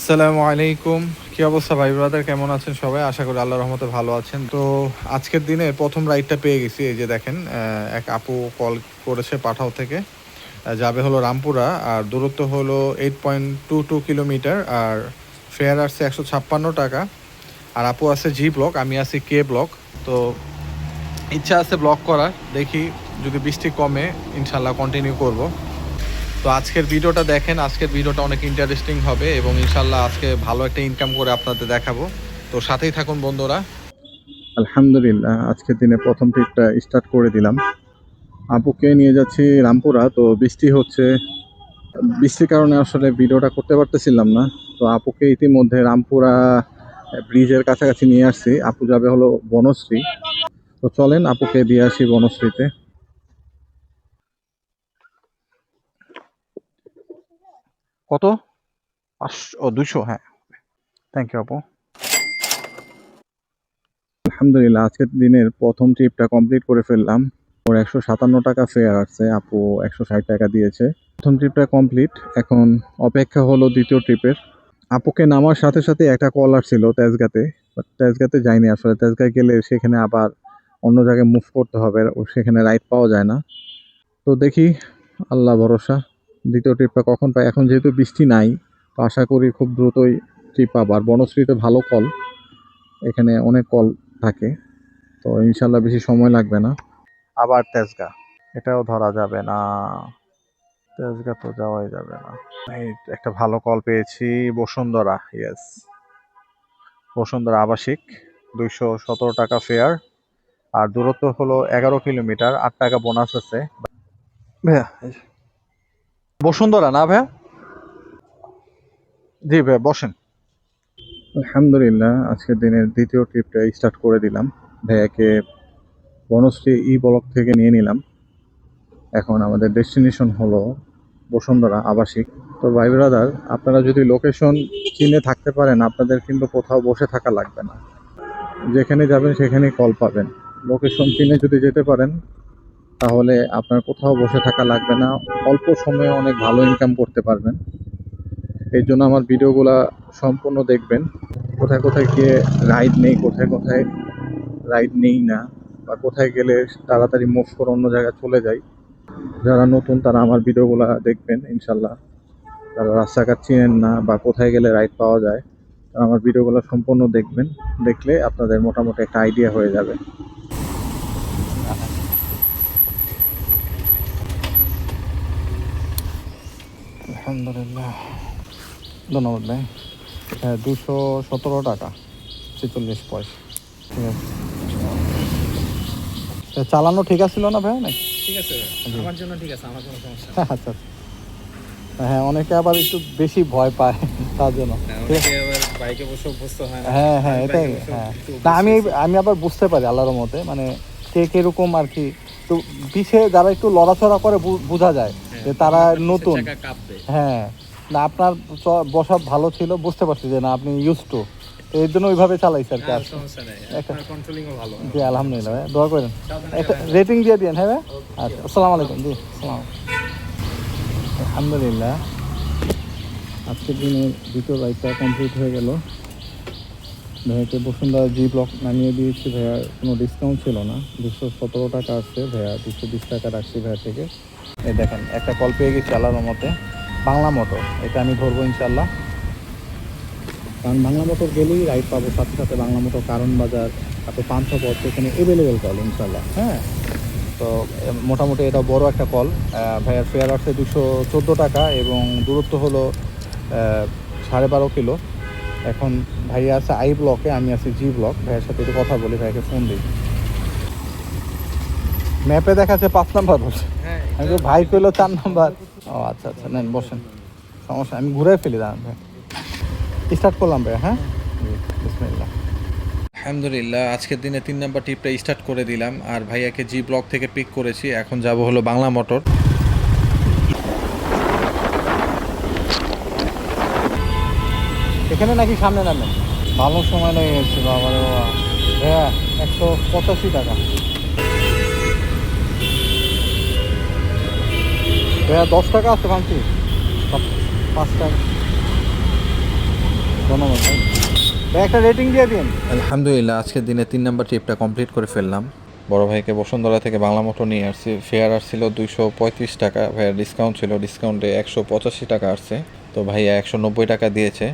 আসসালামু আলাইকুম। কি অবস্থা ভাই ব্রাদার, কেমন আছেন সবাই? আশা করি আল্লাহর রহমতে ভালো আছেন। তো আজকের দিনে প্রথম রাইডটা পেয়ে গেছি। এই যে দেখেন, এক আপু কল করেছে পাঠাও থেকে। যাবে হলো রামপুরা, আর দূরত্ব হলো 8.22 কিলোমিটার, আর ফেয়ার আসছে 156 টাকা। আর আপু আছে জি ব্লক, আমি আছি কে ব্লক। তো ইচ্ছা আছে ব্লক করার, দেখি যদি বৃষ্টি কমে ইনশাল্লাহ কন্টিনিউ করব। তো আজকের ভিডিওটা দেখেন, আজকের ভিডিওটা অনেক ইন্টারেস্টিং হবে এবং ইনশাল্লাহ আজকে ভালো একটা ইনকাম করে আপনাদের দেখাবো। তো সাথেই থাকুন বন্ধুরা। আলহামদুলিল্লাহ, আজকের দিনে প্রথম ট্রিপটা স্টার্ট করে দিলাম। আপুকে নিয়ে যাচ্ছি রামপুরা। তো বৃষ্টি হচ্ছে, বৃষ্টির কারণে আসলে ভিডিওটা করতে পারতেছিলাম না। তো আপুকে ইতিমধ্যে রামপুরা ব্রিজের কাছাকাছি নিয়ে আসছি। আপু যাবে হলো বনশ্রী। তো চলেন আপুকে দিয়ে আসি বনশ্রীতে। কত? 200? হ্যাঁ, থ্যাংক ইউ আপু। আলহামদুলিল্লাহ, আজকের দিনের প্রথম ট্রিপটা কমপ্লিট করে ফেললাম। ওর 157 টাকা ফেয়ার আসছে, আপু 160 টাকা দিয়েছে। প্রথম ট্রিপটা কমপ্লিট, এখন অপেক্ষা হলো দ্বিতীয় ট্রিপের। আপুকে নামার সাথে সাথে একটা কল আসছিল তেজগাঁতে, বাট তেজগাঁতে যাইনি। আসলে তেজগাঁ গেলে সেখানে আবার অন্য জায়গায় মুভ করতে হবে, ও সেখানে রাইড পাওয়া যায় না। তো দেখি, আল্লাহ ভরসা দ্বিতীয় ট্রিপটা কখন পাই। এখন যেহেতু বৃষ্টি নাই, তো আশা করি খুব দ্রুতই ট্রিপ পাবো। আর বনশ্রীতে ভালো কল, এখানে অনেক কল থাকে, তো ইনশাল্লাহ বেশি সময় লাগবে না। আবার তেজগাঁ, এটাও ধরা যাবে না। তেজগাঁ তো যাওয়াই যাবে না। এই একটা ভালো কল পেয়েছি, বসুন্ধরা। ইয়েস, বসুন্ধরা আবাসিক, 217 টাকা ফেয়ার, আর দূরত্ব হলো 11 কিলোমিটার, 8 টাকা বোনাস আছে। ভাইয়া, বসুন্ধরা না ভাইয়া? জি ভাইয়া, বসেন। আলহামদুলিল্লাহ, আজকের দিনের দ্বিতীয় ট্রিপটা স্টার্ট করে দিলাম। ভাইয়াকে বনশ্রী ই ব্লক থেকে নিয়ে নিলাম। এখন আমাদের ডেস্টিনেশন হলো বসুন্ধরা আবাসিক। তো ভাই ব্রাদার, আপনারা যদি লোকেশন চিনে থাকতে পারেন, আপনাদের কিন্তু কোথাও বসে থাকা লাগবে না। যেখানে যাবেন সেখানেই কল পাবেন। লোকেশন চিনে যদি যেতে পারেন, তাহলে আপনার কোথাও বসে থাকা লাগবে না। অল্প সময়ে অনেক ভালো ইনকাম করতে পারবেন। এই জন্য আমার ভিডিওগুলা সম্পূর্ণ দেখবেন। কোথায় কোথায় গিয়ে রাইড নেই, কোথায় কোথায় রাইড নেই না, বা কোথায় গেলে তাড়াতাড়ি মুভ করে অন্য জায়গায় চলে যাই। যারা নতুন তারা আমার ভিডিওগুলা দেখবেন ইনশাল্লাহ। যারা রাস্তাঘাট চিনেন না বা কোথায় গেলে রাইড পাওয়া যায়, তারা আমার ভিডিওগুলো সম্পূর্ণ দেখবেন। দেখলে আপনাদের মোটামুটি একটা আইডিয়া হয়ে যাবে। আলহামদুলিল্লাহ, ধন্যবাদ ভাই। হ্যাঁ, 217 টাকা 46 পয়সা। ঠিক আছে, চালানো ঠিক আছিল না ভাই নাকি? ঠিক আছে, আমার জন্য ঠিক আছে, আমার কোনো সমস্যা নেই। আচ্ছা আচ্ছা। হ্যাঁ, অনেকে আবার একটু বেশি ভয় পায় তার জন্য। হ্যাঁ, অনেকে আবার বাইকে বসে অভ্যস্ত হয় না। হ্যাঁ হ্যাঁ, আমি এটাই। বাইকে বসে হ্যাঁ, একটু না অভ্যস্ত আমি হয়েছি। আমি আবার বুঝতে পারি আল্লাহর মতে, মানে কে কিরকম আর কি। তো পিছে যারা একটু লড়াচড়া করে বোঝা যায় হ্যাঁ, যে তখন তারা আপনার পিছের নতুন। চাকা কাঁপবে। হ্যাঁ, না আপনার বসা ভালো ছিল, বুঝতে পারছি যে না আপনি ইউজ টু, তো এর জন্য ওইভাবে চালাইছে আর কি। না, আজকে সমস্যা নেই, একটা, আপনার কন্ট্রোলিংও ভালো। জি আলহামদুলিল্লাহ ভাই, দোয়া করেন। সাবধানে একটা চালান। রেটিং দিয়ে দিন। হ্যাঁ ভাই, ওকে, আচ্ছা, আসসালামু আলাইকুম। জি আসসালাম। আলহামদুলিল্লাহ, আজকের দিনে দ্বিতীয় রাইডটা কমপ্লিট হয়ে গেল। ভাইয়াকে বসুন্ধরা জি ব্লক নামিয়ে দিয়েছি। ভাইয়ার কোনো ডিসকাউন্ট ছিল না, 217 টাকা আসছে। ভাইয়া 220 টাকা রাখছি ভাইয়া থেকে। এই দেখেন, একটা কল পেয়ে গেছি আল্লাহর মতে, বাংলা মোটর। এটা আমি ধরবো ইনশাল্লাহ, কারণ বাংলা মোটর গেলেই রাইড পাবো সাথে সাথে। বাংলা মোটর, কারণ বাজার, তারপর পান্থপথ, এখানে অ্যাভেলেবেল কল ইনশাল্লাহ। হ্যাঁ, তো মোটামুটি এটা বড় একটা কল। ভাইয়ার ফেয়ার আসছে 214 টাকা এবং দূরত্ব হলো 12.5 কিলো। এখন ভাইয়া আছে আই ব্লকে, আমি আছি জি ব্লক। ভাইয়ের সাথে একটু কথা বলি, ভাইকে ফোন দিই। ম্যাপে দেখাচ্ছে 5 নাম্বার বসে, হ্যাঁ, আমি এটা তো ভাই কইলো 4 নাম্বার। ও আচ্ছা আচ্ছা, নেন বসেন, সমস্যা, আমি ঘুরে ফেলি। দাঁড়ান ভাই, স্টার্ট করলাম ভাই। হ্যাঁ, বিসমিল্লাহ। আলহামদুলিল্লাহ, আজকের দিনে 3 নাম্বার ট্রিপটা স্টার্ট করে দিলাম, আর ভাইয়াকে জি ব্লক থেকে পিক করেছি। এখন যাব হলো বাংলা মোটর। এখানে নাকি সামনে নামেন? ভালো সময় লেগে গেছিল আমার বাবা। ভাইয়া 185 টাকা। ভাইয়া 10 টাকা আছে ভাঙছি, 5 টাকা। ধন্যবাদ ভাই। ভাই একটা রেটিং দিয়ে দিন। আলহামদুলিল্লাহ আজকের দিনে 3 নাম্বার ট্রিপটা কমপ্লিট করে ফেললাম। বড় ভাইকে বসুন্ধরা থেকে বাংলা মোটর নিয়ে আসছি। ফেয়ার আসছিল 235 টাকা, ভাইয়া ডিসকাউন্ট ছিল, ডিসকাউন্টে 185 টাকা আসছে। তো ভাইয়া 190 টাকা দিয়েছে।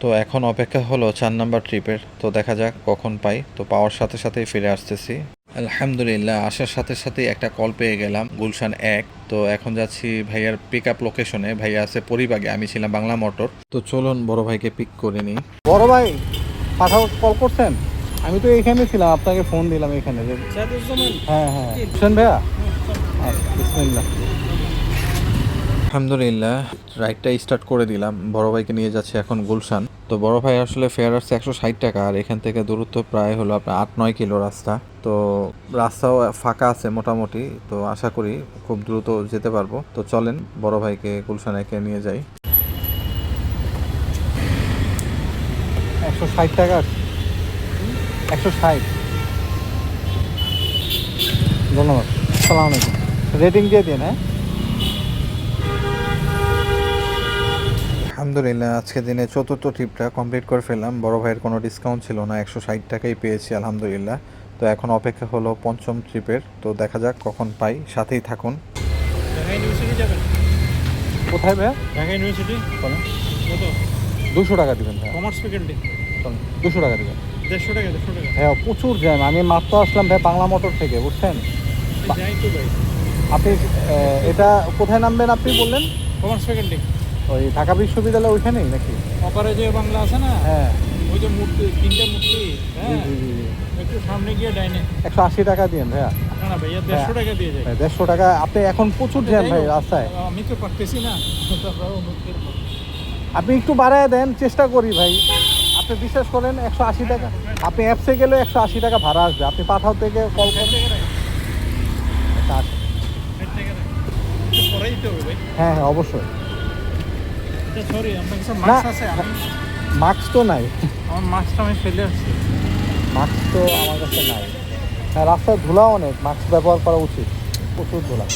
তো এখন অপেক্ষা হলো 4 নাম্বার ট্রিপের। তো দেখা যাক কখন পাই। তো পাওয়ার সাথে সাথেই ফিরে আসতেছি। আলহামদুলিল্লাহ আসার সাথে সাথেই একটা কল পেয়ে গেলাম, গুলশান 1। তো এখন যাচ্ছি ভাইয়ার পিক আপ লোকেশনে। ভাইয়া আছে পরিবাগে, আমি ছিলাম বাংলা মোটর। তো চলুন বড় ভাইকে পিক করে নিই। বড় ভাই পাঠাও, কল করছেন? আমি তো এখানে ছিলাম, আপনাকে ফোন দিলাম এখানে যে। হ্যাঁ হ্যাঁ, শুন ভাইয়া। আচ্ছা, বিসমিল্লাহ। আলহামদুলিল্লাহ রাইডটা স্টার্ট করে দিলাম। বড় ভাইকে নিয়ে যাচ্ছে এখন গুলশান। তো বড় ভাই আসলে ফেয়ার আসছে 160 টাকা, আর এখান থেকে দূরত্ব প্রায় হলো আপনার 8-9 কিলো রাস্তা। তো রাস্তাও ফাঁকা আছে মোটামুটি, তো আশা করি খুব দ্রুত যেতে পারবো। তো চলেন বড় ভাইকে গুলশান একে নিয়ে যাই। 160 টাকা, 160। ধন্যবাদ, আসসালামু আলাইকুম। রেটিং দিয়ে দিন। হ্যাঁ, আলহামদুলিল্লাহ আজকে দিনে চতুর্থ ট্রিপটা কমপ্লিট করে ফেললাম। বড় ভাইয়ের কোনো ডিসকাউন্ট ছিল না, 160 টাকাই পেয়েছি আলহামদুলিল্লাহ। তো এখন অপেক্ষা হলো পঞ্চম ট্রিপের। তো দেখা যাক কখন পাই, সাথেই থাকুন। ঢাকা ইউনিভার্সিটি যাবেন? কোথায় ভাইয়া? ঢাকা ইউনিভার্সিটি বলেন। কত? 200 টাকা দিবেন ভাইয়া। Commerce faculty. চলেন, 200 টাকা দিবেন। 150 টাকা। হ্যাঁ, প্রচুর জ্যাম। আমি মাত্র আসলাম ভাই বাংলা মোটর থেকে, বুঝছেন? যাই তো ভাই, আপনি এটা কোথায় নামবেন আপনি বললেন? Commerce faculty. ওই ঢাকা বিশ্ববিদ্যালয় ওইখানেই নাকি? অপারেজয় বাংলা আছে না? হ্যাঁ, ওই যে মূর্তি, 3টা মূর্তি। জি হ্যাঁ, জি জি জি। একটু সামনে গিয়ে ডাইনে। 180 টাকা দিন ভাইয়া। না না ভাইয়া, 150 টাকা দিয়ে যায়। 150 টাকা। আপনি এখন প্রচুর জ্যাম ভাই রাস্তায়। আমি তো পারতেছি না। তারপরে অনুরোধ করবো। আপনি একটু বাড়ায় দেন, চেষ্টা করি ভাই। আপনি বিশ্বাস করেন 180 টাকা। আপনি অ্যাপসে গেলে 180 টাকা ভাড়া আসবে। আপনি পাঠাও থেকে কল করেন। আচ্ছা, আসেন। পরেই দিতে হবে ভাই। হ্যাঁ হ্যাঁ, অবশ্যই। সরি, আপনার কাছে না, মাস্ক আছে? মাস্ক তো নাই। আমার মাস্কটা আমি ফেলে আসছি। মাস্ক তো আমার কাছে নাই। হ্যাঁ, রাস্তায় ধুলা অনেক, মাস্ক ব্যবহার করা উচিত। প্রচুর ধুলা।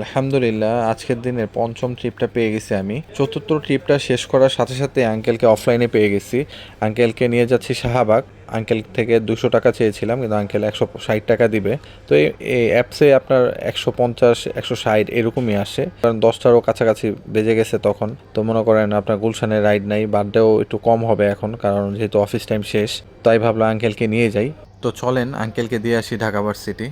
আলহামদুলিল্লাহ আজকের দিনের পঞ্চম ট্রিপটা পেয়ে গেছি আমি। চতুর্থ ট্রিপটা শেষ করার সাথে সাথে আঙ্কেলকে অফলাইনে পেয়ে গেছি। আঙ্কেলকে নিয়ে যাচ্ছি শাহবাগ। আঙ্কেল থেকে 200 টাকা চেয়েছিলাম, কিন্তু আঙ্কেল 160 টাকা দিবে। তো এই অ্যাপসে আপনার 150 160 এরকমই আসে, কারণ 10টারও কাছাকাছি বেজে গেছে তখন। তো মনে করেন আপনার গুলশানের রাইড নাই, বার্থডেও একটু কম হবে এখন, কারণ যেহেতু অফিস টাইম শেষ। তাই ভাবলাম আঙ্কেলকে নিয়ে যাই। তো চলেন আঙ্কেলকে দিয়ে আসি ঢাকা ভার্সিটি।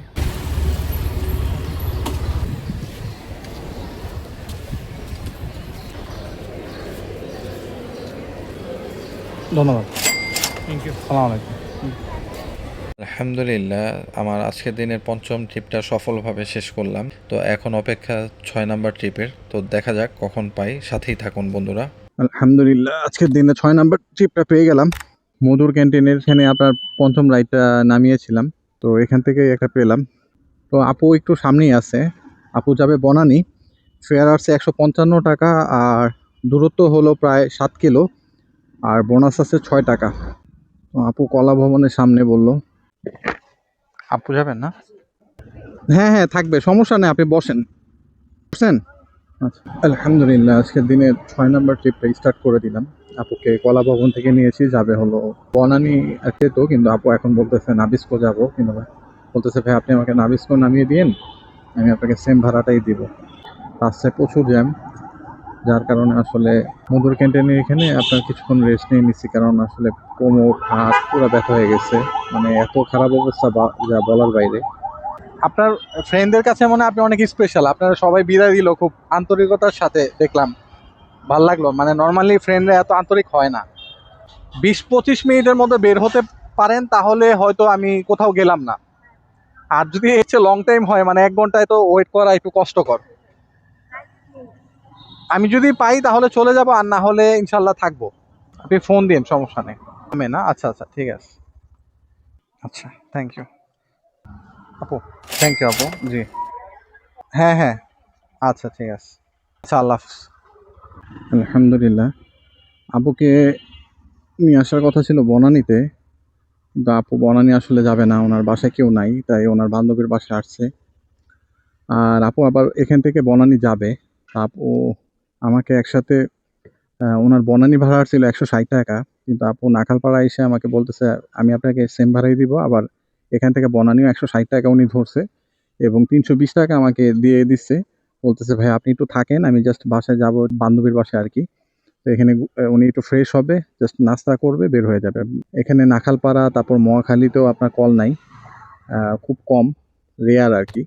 ধন্যবাদ, থ্যাংক ইউ। আসসালামু আলাইকুম। আলহামদুলিল্লাহ আমার আজকের দিনের পঞ্চম ট্রিপটা সফলভাবে শেষ করলাম। তো এখন অপেক্ষা 6 নাম্বার ট্রিপের। তো দেখা যাক কখন পাই, সাথেই থাকুন বন্ধুরা। আলহামদুলিল্লাহ আজকের দিনে 6 নাম্বার ট্রিপটা পেয়ে গেলাম। মধুর ক্যান্টিনের এখানে আপনার পঞ্চম রাইডটা নামিয়েছিলাম, তো এখান থেকে একটা পেলাম। তো আপু একটু সামনেই আছে, আপু যাবে বনানী। ফেয়ার আসছে 155 টাকা, আর দূরত্ব হলো প্রায় 7 কিলো, আর বোনাস আছে 6 টাকা। তো আপু কলা ভবনের সামনে বলল। আপু যাবেন না? হ্যাঁ হ্যাঁ, থাকবে, সমস্যা নেই, আপনি বসেন। বসেন। আচ্ছা, আলহামদুলিল্লাহ আজকের দিনে 6 নাম্বার ট্রিপটা স্টার্ট করে দিলাম। আপুকে কলা ভবন থেকে নিয়েছি, যাবে হলো বনানী আছে। তো কিন্তু আপু এখন বলতেছে নাবিস্কো যাব, কিন্তু বলতেছে ভাই আপনি আমাকে নাবিস্কো নামিয়ে দিন, আমি আপনাকে সেম ভাড়াটাই দিব। রাস্তায় প্রচুর জ্যাম, যার কারণে আসলে মধুর ক্যান্টিনের এখানে আপনার কিছুক্ষণ রেস্ট নিয়ে নিচ্ছি, কারণ আসলে কোমর হাত পুরো ব্যথা হয়ে গেছে। মানে এত খারাপ অবস্থা যা বলার বাইরে। আপনার ফ্রেন্ডদের কাছে মনে হয় আপনি অনেক স্পেশাল। আপনারা সবাই বিদায় দিল খুব আন্তরিকতার সাথে, দেখলাম, ভাল লাগলো। মানে নর্মালি ফ্রেন্ডরা এত আন্তরিক হয় না। 20-25 মিনিটের মধ্যে বের হতে পারেন তাহলে হয়তো আমি কোথাও গেলাম না। আর যদি হচ্ছে লং টাইম হয়, মানে 1 ঘন্টায়, তো ওয়েট করা একটু কষ্টকর। আমি যদি পাই তাহলে চলে যাব, আর না হলে ইনশাল্লাহ থাকবো। আপনি ফোন দিন, সমস্যা নেই। আমি না, আচ্ছা আচ্ছা, ঠিক আছে। আচ্ছা, থ্যাংক ইউ আপু। থ্যাংক ইউ আপু। জি, হ্যাঁ হ্যাঁ, আচ্ছা ঠিক আছে। আচ্ছা, আল্লাহ হাফিজ। আলহামদুলিল্লাহ আপুকে নিয়ে আসার কথা ছিল বনানীতে, কিন্তু আপু বনানী আসলে যাবে না, ওনার বাসায় কেউ নাই, তাই ওনার বান্ধবীর বাসায় আসছে। আর আপু আবার এখান থেকে বনানী যাবে। আপু আমাকে একসাথে ওনার বনানী ভাড়া ছিল 160 টাকা, কিন্তু আপু নাখালপাড়া এসে আমাকে বলতেছে আমি আপনাকে সেম ভাড়াই দিব, আবার এখান থেকে বনানীও 160 টাকা উনি ধরছে এবং 320 টাকা আমাকে দিয়ে দিচ্ছে। বলতেছে ভাই আপনি একটু থাকেন, আমি জাস্ট বাসায় যাব, বান্ধবীর বাসায় আর কি। তো এখানে উনি একটু ফ্রেশ হবে, জাস্ট নাস্তা করবে, বের হয়ে যাবে। এখানে নাখালপাড়া তারপর মহাখালীতেও আপনার কল নাই, খুব কম, রেয়ার আর কি।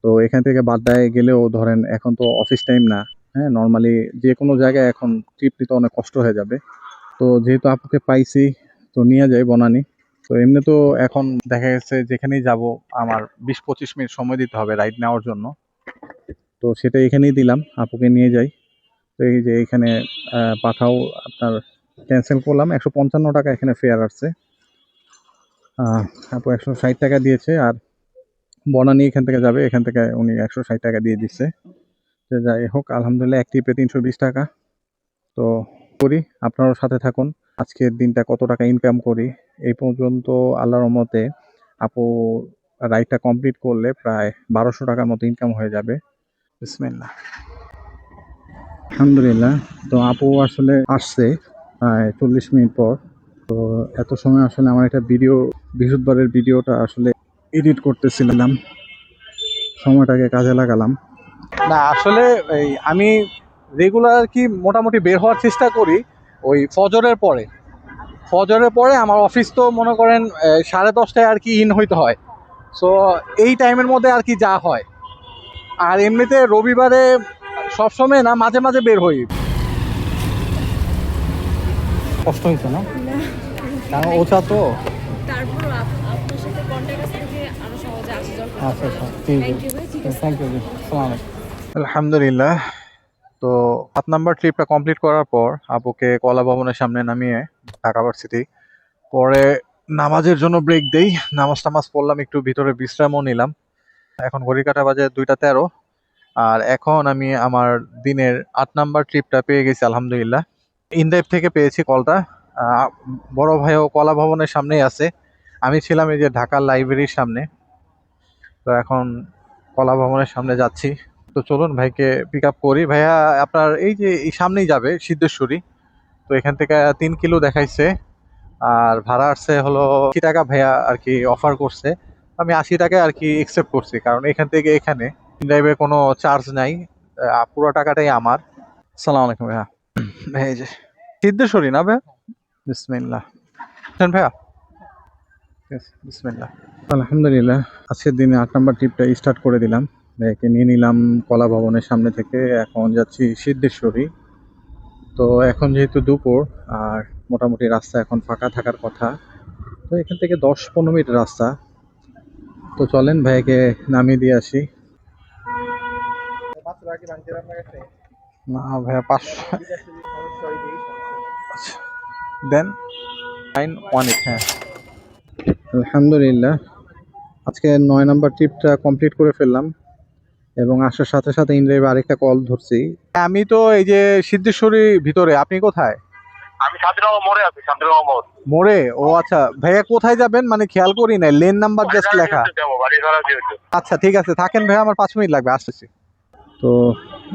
তো এখান থেকে বাড্ডায় গেলেও ধরেন এখন তো অফিস টাইম না, হ্যাঁ, নর্মালি যে কোনো জায়গায় এখন ট্রিপ নিতে অনেক কষ্ট হয়ে যাবে। তো যেহেতু আপুকে পাইছি, তো নিয়ে যাই বনানী। তো এমনি তো এখন দেখা গেছে যেখানেই যাব আমার 20-25 মিনিট সময় দিতে হবে রাইড নেওয়ার জন্য। তো সেটা এখানেই দিলাম, আপুকে নিয়ে যাই। তো এই যে এখানে পাঠাও আপনার ক্যান্সেল করলাম, 155 টাকা এখানে ফেয়ার আসছে। আপু 160 টাকা দিয়েছে, আর বনানী এখান থেকে যাবে, এখান থেকে উনি 160 টাকা দিয়ে দিচ্ছে। তো যাই হোক, আলহামদুলিল্লাহ এক ট্রিপে 320 টাকা। তো করি, আপনারও সাথে থাকুন, আজকের দিনটা কত টাকা ইনকাম করি। এই পর্যন্ত আল্লাহর রহমতে আপু রাইডটা কমপ্লিট করলে প্রায় 1200 টাকার মতো ইনকাম হয়ে যাবে। বিসমিল্লাহ। আলহামদুলিল্লাহ। তো আপু আসলে আসছে প্রায় 40 মিনিট পর। তো এত সময় আসলে আমার একটা বৃহস্পতিবারের ভিডিওটা আসলে এডিট করতেছিলাম, সময়টাকে কাজে লাগালাম। না আসলে এই আমি রেগুলার আর কি মোটামুটি বের হওয়ার চেষ্টা করি ওই ফজরের পরে আমার অফিস তো মনে করেন 10:30টায় আর কি ইন হইতে হয়। সো এই টাইমের মধ্যে আর কি যা হয়। আর এমনিতে রবিবারে সবসময় না, মাঝে মাঝে বের হই। কষ্ট হয়েছে না, কারণ ওচা তো। তারপরও আপনার সাথে কন্ট্যাক্ট আছে দেখে আরো সহজে আসা যাওয়া করতে আচ্ছা পারবো। আচ্ছা, ঠিক Thank you ভাই, ঠিক আছে, আছে। থ্যাংক ইউ জি, আসসালামু আলাইকুম। আলহামদুলিল্লাহ। তো 7 নাম্বার ট্রিপটা কমপ্লিট করার পর আপুকে কলা ভবনের সামনে নামিয়ে ঢাকা ভার্সিটি, পরে নামাজের জন্য ব্রেক দেই, নামাজ পড়লাম, একটু ভিতরে বিশ্রামও নিলাম। এখন ঘড়ি কাঁটা বাজে 2টা 13। আর এখন আমি আমার দিনের 8 নাম্বার ট্রিপটা পেয়ে গেছি আলহামদুলিল্লাহ। ইনড্রাইভ থেকে পেয়েছি কলটা। আহ, বড় ভাইও কলা ভবনের সামনেই আছে, আমি ছিলাম এই যে ঢাকা লাইব্রেরির সামনে। তো এখন কলা ভবনের সামনে যাচ্ছি। তো চলুন ভাইকে পিক আপ করি। ভাইয়া আপনার এই যে এই সামনেই যাবে সিদ্ধেশ্বরী। তো এখান থেকে 3 কিলো দেখাইছে, আর ভাড়া আসছে হলো 80 টাকা। ভাইয়া আর কি অফার করছে, আমি 80 টাকায় আর কি একসেপ্ট করছি, কারণ এখান থেকে এখানে ড্রাইভে কোনো চার্জ নাই, পুরো টাকাটাই আমার। সালাম আলাইকুম ভাইয়া। এই যে সিদ্ধেশ্বরী না ভাইয়া? বিসমিল্লাহ। ভাইয়া বিসমিল্লাহ। আলহামদুলিল্লাহ, আজকের দিনে 8 নাম্বার ট্রিপটা স্টার্ট করে দিলাম। একে নিয়ে নিলাম কলা ভবনের সামনে থেকে, এখন যাচ্ছি সিদ্ধেশ্বরী। তো এখন যেহেতু দুপুর আর মোটামুটি রাস্তা এখন ফাঁকা থাকার কথা, তো এখান থেকে 10-15 মিনিট রাস্তা। তো চলেন ভাইকে নামিয়ে দিয়ে আসি। না ভাইয়া 500 দেন 918। হ্যাঁ আলহামদুলিল্লাহ, আজকে 9 নাম্বার ট্রিপটা কমপ্লিট করে ফেললাম এবং আসার সাথে সাথে ইনড্রাইভে আরেকটা কল ধরছি। আমি তো এই যে সিদ্ধেশ্বরী ভিতরে, আপনি কোথায়? আমি শান্তিনগর মোড়ে আছি, শান্তিনগর মোড়। মোড়ে? ও আচ্ছা, ভাইয়া কোথায় যাবেন মানে খেয়াল করি নাই, লেন নাম্বার জাস্ট লেখা। যাবো বাড়ি ভাড়া দিয়ে। আচ্ছা ঠিক আছে, থাকেন ভাইয়া, আমার 5 মিনিট লাগবে, আসতেছি। তো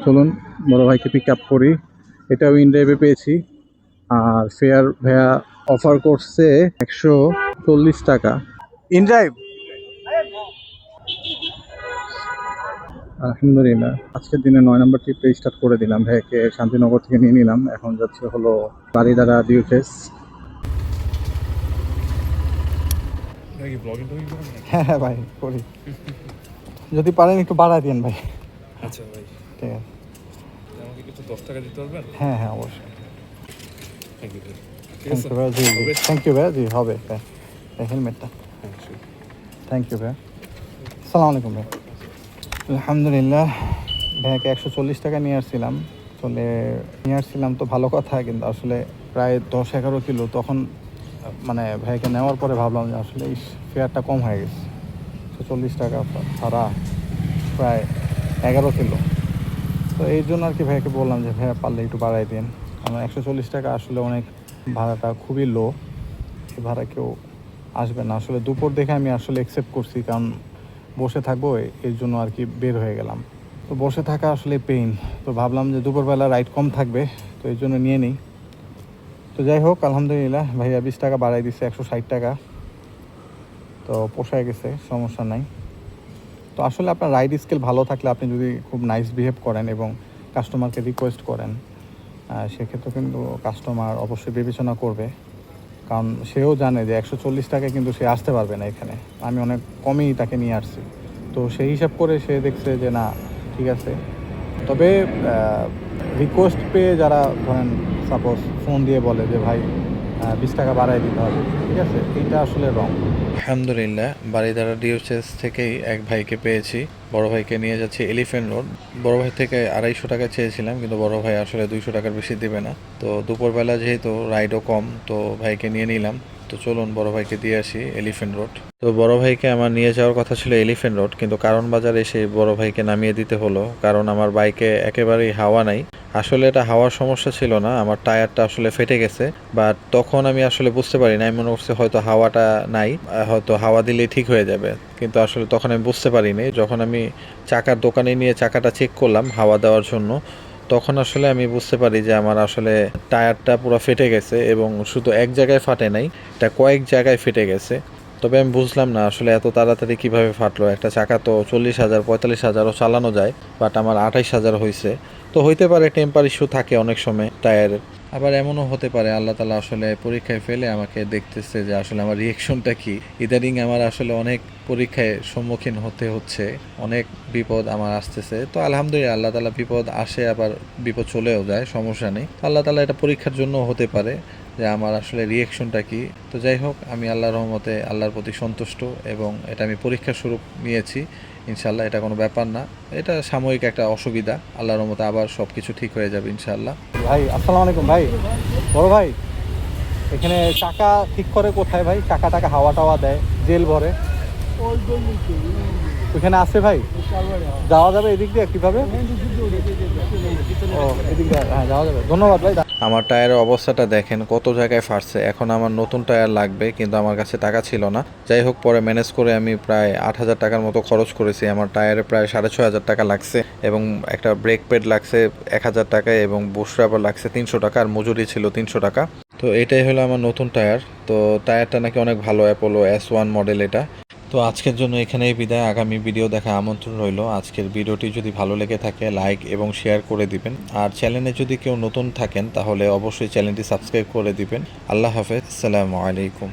চলুন বড় ভাইকে পিক আপ করি। এটাও ইনড্রাইভে পেয়েছি, আর ফেয়ার ভাইয়া অফার করছে 140 টাকা ইনড্রাইভ। আলহামদুলিল্লাহ, আজকের দিনে 9 নাম্বার ট্রিপটা স্টার্ট করে দিলাম। ভাইকে শান্তিনগর থেকে নিয়ে নিলাম, এখন যাচ্ছে হলো বারিধারা ডিউফেস। হ্যাঁ হ্যাঁ ভাই করি, যদি পারেন একটু বাড়ায় দিন ভাই। আচ্ছা ভাই, ঠিক আছে, আমাকে কিছু 10 টাকা দিতে পারবেন? হ্যাঁ হ্যাঁ অবশ্যই। Thank you. ঠিক থ্যাংক আছে ইউ ভাইয়া, জি জি, হবে? থ্যাংক ইউ ভাইয়া, জি হবে ভাই। হেলমেটটা, হ্যাঁ sure. থ্যাংক ইউ ভাইয়া। আসসালামু আলাইকুম ভাই। আলহামদুলিল্লাহ, ভাইয়াকে 140 টাকা নিয়ে আসছিলাম। নিয়ে আসছিলাম তো ভালো কথা, কিন্তু আসলে প্রায় 10-11 কিলো। তখন মানে ভাইয়াকে নেওয়ার পরে ভাবলাম যে আসলে এই ফেয়ারটা কম হয়ে গেছে। 140 টাকা ভাড়া, প্রায় 11 কিলো। তো এই জন্য আর কি ভাইয়াকে বললাম যে ভাইয়া পারলে একটু বাড়াই দিন। আমার 140 টাকা আসলে অনেক, ভাড়াটা খুবই লো, এই ভাড়া কেউ আসবে না। আসলে দুপুর দেখে আমি আসলে অ্যাকসেপ্ট করছি, কারণ বসে থাকবো এই জন্য আর কি বের হয়ে গেলাম। তো বসে থাকা আসলে পেইন, তো ভাবলাম যে দুপুরবেলা রাইড কম থাকবে, তো এই জন্য নিয়ে নিই। তো যাই হোক আলহামদুলিল্লাহ ভাইয়া 20 টাকা বাড়াই দিচ্ছে 160 টাকা, তো পোষায় গেছে, সমস্যা নাই। তো আসলে আপনার রাইড স্কিল ভালো থাকলে আপনি যদি খুব নাইস বিহেভ করেন এবং কাস্টমারকে রিকোয়েস্ট করেন, সেক্ষেত্রে কিন্তু কাস্টমার অবশ্যই বিবেচনা করবে, কারণ সেও জানে যে 140 টাকায় কিন্তু সে আসতে পারবে না এখানে, আমি অনেক কমেই তাকে নিয়ে আসছি। তো সেই হিসাব করে সে দেখছে যে না ঠিক আছে। তবে রিকোয়েস্ট পেয়ে যারা ধরেন সাপোজ ফোন দিয়ে বলে যে ভাই 20 টাকা বাড়াই দিতে হবে, ঠিক আছে, এইটা আসলে রং। আলহামদুলিল্লাহ বাড়িধারা ডিওসেস থেকেই এক ভাইকে পেয়েছি, বড় ভাইকে নিয়ে যাচ্ছি এলিফ্যান্ট রোড। বড় ভাই থেকে 250 টাকা চেয়েছিলাম, কিন্তু বড় ভাই আসলে 200 টাকার বেশি দেবে না। তো দুপুরবেলা যেহেতু রাইডও কম, তো ভাইকে নিয়ে নিলাম। তো চলুন বড় ভাইকে দিয়ে আসি এলিফ্যান্ট রোড। তো বড় ভাইকে আমার নিয়ে যাওয়ার কথা ছিল এলিফ্যান্ট রোড, কিন্তু কারণ বাজারে এসে বড় ভাইকে নামিয়ে দিতে হলো, কারণ আমার বাইকে একেবারেই হাওয়া নাই। আসলে এটা হাওয়ার সমস্যা ছিল না, আমার টায়ারটা আসলে ফেটে গেছে, বাট তখন আমি আসলে বুঝতে পারি না, আমি মনে করছি হয়তো হাওয়াটা নাই, হয়তো হাওয়া দিলেই ঠিক হয়ে যাবে, কিন্তু আসলে তখন আমি বুঝতে পারিনি। যখন আমি চাকার দোকানে নিয়ে চাকাটা চেক করলাম হাওয়া দেওয়ার জন্য, তখন আসলে আমি বুঝতে পারি যে আমার আসলে টায়ারটা পুরো ফেটে গেছে, এবং শুধু এক জায়গায় ফাটে নাই, এটা কয়েক জায়গায় ফেটে গেছে। তবে আমি বুঝলাম না আসলে এত তাড়াতাড়ি কিভাবে ফাটলো। একটা চাকা তো 40,000 45,000ও চালানো যায়, বাট আমার 28,000 হয়েছে। তো হইতে পারে টেম্পার ইস্যু থাকে অনেক সময় টায়ারের, আবার এমনও হতে পারে আল্লাহ তালা আসলে পরীক্ষায় ফেলে আমাকে দেখতেছে যে আসলে আমার রিয়েকশনটা কি। ইদানিং আমার আসলে অনেক পরীক্ষায় সম্মুখীন হতে হচ্ছে, অনেক বিপদ আমার আসতেছে। তো আলহামদুলিল্লাহ আল্লাহ তালা বিপদ আসে আবার বিপদ চলেও যায়, সমস্যা নেই। আল্লাহ তালা এটা পরীক্ষার জন্য হতে পারে যে আমার আসলে রিয়েকশনটা কি। তো যাই হোক, আমি আল্লাহর রহমতে আল্লাহর প্রতি সন্তুষ্ট, এবং এটা আমি পরীক্ষা স্বরূপ নিয়েছি। ইনশাল্লাহ এটা কোনো ব্যাপার না, এটা সাময়িক একটা অসুবিধা, আল্লাহর রহমতে আবার সব কিছু ঠিক হয়ে যাবে ইনশাল্লাহ। ভাই আসসালামু আলাইকুম। ভাই বড় ভাই, এখানে চাকা ঠিক করে কোথায় ভাই? চাকা টাকা হাওয়া টাওয়া দেয়, জেল ভরে ওইখানে আছে ভাই? যাওয়া যাবে এদিক দিয়ে কিভাবে? ও এদিক দিয়ে, হ্যাঁ যাওয়া যাবে, ধন্যবাদ ভাই। আমার টায়ারের অবস্থাটা দেখেন, কত জায়গায় ফাটছে। এখন আমার নতুন টায়ার লাগবে, কিন্তু আমার কাছে টাকা ছিল না। যাই হোক, পরে ম্যানেজ করে আমি প্রায় 8,000 টাকার মতো খরচ করেছি। আমার টায়ারে প্রায় 6,500 টাকা লাগছে, এবং একটা ব্রেক প্যাড লাগছে 1,000 টাকায়, এবং বুশ রাবার লাগছে 300 টাকা, আর মজুরি ছিল 300 টাকা। তো এটাই হলো আমার নতুন টায়ার। তো টায়ারটা নাকি অনেক ভালো, অ্যাপোলো S1 মডেল এটা। তো আজকের জন্য এখানেই বিদায়, আগামী ভিডিও দেখা আমন্ত্রণ রইল। আজকের ভিডিওটি যদি ভালো লেগে থাকে লাইক এবং শেয়ার করে দিবেন, আর চ্যানেলে যদি কেউ নতুন থাকেন তাহলে অবশ্যই চ্যানেলটি সাবস্ক্রাইব করে দিবেন। আল্লাহ হাফেজ, আসসালামু আলাইকুম।